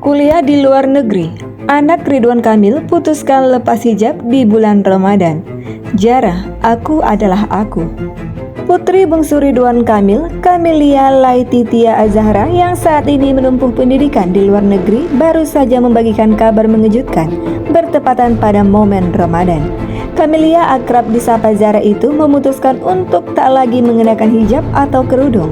Kuliah di luar negeri, anak Ridwan Kamil putuskan lepas hijab di bulan Ramadan. Jara, aku adalah aku. Putri bungsu Ridwan Kamil, Camelia Laetitia Azahra yang saat ini menempuh pendidikan di luar negeri baru saja membagikan kabar mengejutkan bertepatan pada momen Ramadan. Camelia, akrab disapa Zara, itu memutuskan untuk tak lagi mengenakan hijab atau kerudung.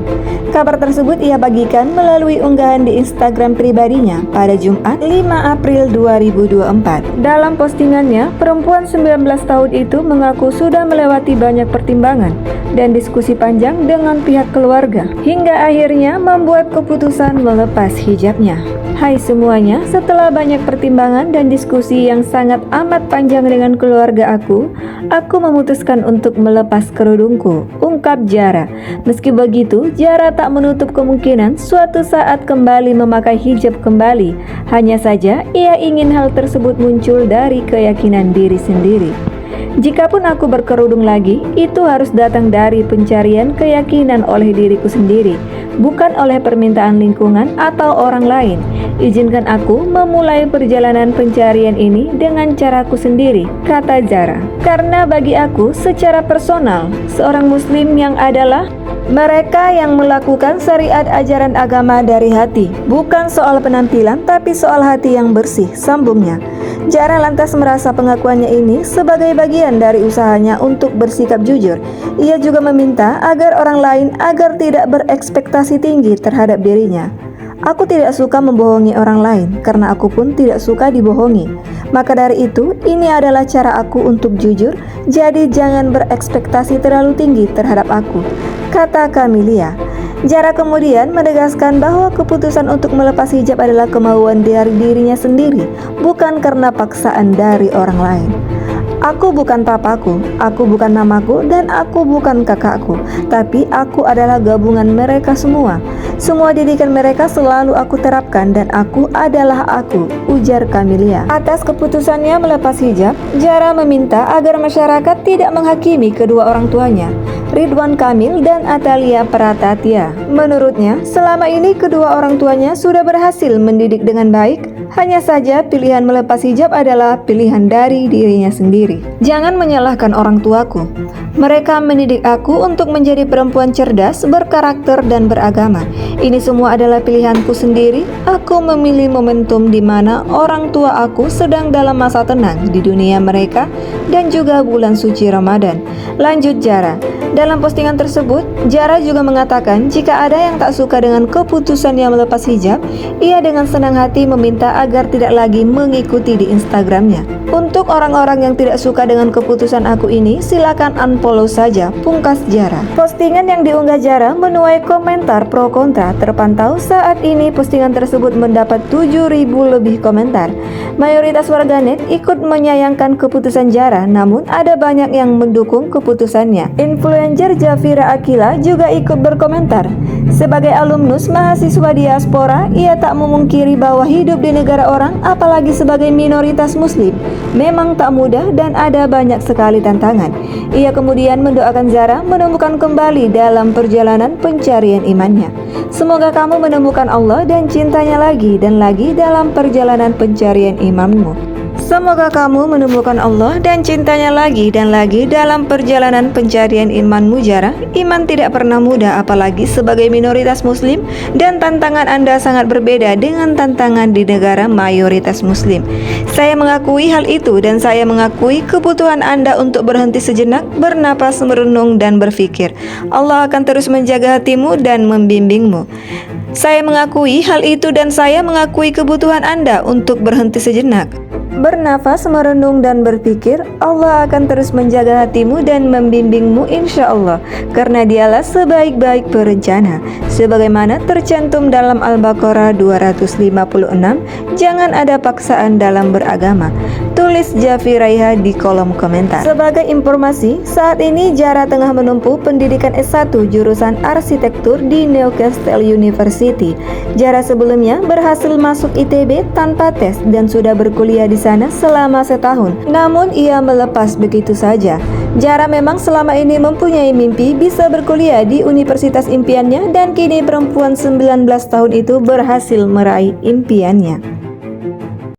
Kabar tersebut ia bagikan melalui unggahan di Instagram pribadinya pada Jumat 5 April 2024. Dalam postingannya, perempuan 19 tahun itu mengaku sudah melewati banyak pertimbangan dan diskusi panjang dengan pihak keluarga, hingga akhirnya membuat keputusan melepas hijabnya. Hai semuanya, setelah banyak pertimbangan dan diskusi yang sangat amat panjang dengan keluarga aku memutuskan untuk melepas kerudungku, ungkap Zara. Meski begitu, Zara tak menutup kemungkinan suatu saat kembali memakai hijab kembali. Hanya saja, ia ingin hal tersebut muncul dari keyakinan diri sendiri. Jikapun aku berkerudung lagi, itu harus datang dari pencarian keyakinan oleh diriku sendiri, bukan oleh permintaan lingkungan atau orang lain. Izinkan aku memulai perjalanan pencarian ini dengan caraku sendiri, kata Zara. Karena bagi aku, secara personal, seorang muslim yang adalah mereka yang melakukan syariat ajaran agama dari hati, bukan soal penampilan tapi soal hati yang bersih, sambungnya. Zara lantas merasa pengakuannya ini sebagai bagian dari usahanya untuk bersikap jujur. Ia juga meminta agar orang lain agar tidak berekspektasi tinggi terhadap dirinya. Aku tidak suka membohongi orang lain karena aku pun tidak suka dibohongi. Maka dari itu, ini adalah cara aku untuk jujur, jadi jangan berekspektasi terlalu tinggi terhadap aku, kata Camelia. Zara kemudian menegaskan bahwa keputusan untuk melepas hijab adalah kemauan dari dirinya sendiri, bukan karena paksaan dari orang lain. Aku bukan papaku, aku bukan mamaku, dan aku bukan kakakku, tapi aku adalah gabungan mereka semua. Semua didikan mereka selalu aku terapkan dan aku adalah aku, ujar Camelia. Atas keputusannya melepas hijab, Zara meminta agar masyarakat tidak menghakimi kedua orang tuanya, Ridwan Kamil dan Atalia Pratatya. Menurutnya, selama ini kedua orang tuanya sudah berhasil mendidik dengan baik. Hanya saja pilihan melepas hijab adalah pilihan dari dirinya sendiri. Jangan menyalahkan orang tuaku. Mereka mendidik aku untuk menjadi perempuan cerdas, berkarakter dan beragama. Ini semua adalah pilihanku sendiri. Aku memilih momentum di mana orang tua aku sedang dalam masa tenang di dunia mereka dan juga bulan suci Ramadan, lanjut Zara. Dalam postingan tersebut, Zara juga mengatakan jika ada yang tak suka dengan keputusan yang melepas hijab, ia dengan senang hati meminta agar tidak lagi mengikuti di Instagramnya. Untuk orang-orang yang tidak suka dengan keputusan aku ini, silakan unfollow saja, pungkas Zara. Postingan yang diunggah Zara menuai komentar pro kontra. Terpantau saat ini postingan tersebut mendapat 7.000 lebih komentar. Mayoritas warganet ikut menyayangkan keputusan Zara, namun ada banyak yang mendukung keputusannya. Influencer Jafira Akila juga ikut berkomentar. Sebagai alumnus mahasiswa diaspora, ia tak memungkiri bahwa hidup di negara orang, apalagi sebagai minoritas muslim, memang tak mudah dan ada banyak sekali tantangan. Ia kemudian mendoakan Zara menemukan kembali dalam perjalanan pencarian imannya. Semoga kamu menemukan Allah dan cintanya lagi dan lagi dalam perjalanan pencarian imanmu. Semoga kamu menemukan Allah dan cintanya lagi dan lagi dalam perjalanan pencarian imanmu, Zara. Iman tidak pernah mudah, apalagi sebagai minoritas muslim, dan tantangan Anda sangat berbeda dengan tantangan di negara mayoritas muslim. Saya mengakui hal itu dan saya mengakui kebutuhan Anda untuk berhenti sejenak, bernapas, merenung dan berpikir. Allah akan terus menjaga hatimu dan membimbingmu. Saya mengakui hal itu dan saya mengakui kebutuhan Anda untuk berhenti sejenak, bernafas, merenung dan berpikir. Allah akan terus menjaga hatimu dan membimbingmu insya Allah, karena dialah sebaik-baik perencana. Sebagaimana tercantum dalam Al-Baqarah 256, jangan ada paksaan dalam beragama, tulis Jafiraiha di kolom komentar. Sebagai informasi, saat ini Zara tengah menempuh pendidikan S1 jurusan arsitektur di Newcastle University. Zara sebelumnya berhasil masuk ITB tanpa tes dan sudah berkuliah di sana selama setahun. Namun ia melepas begitu saja. Zara memang selama ini mempunyai mimpi bisa berkuliah di universitas impiannya, dan kini perempuan 19 tahun itu berhasil meraih impiannya.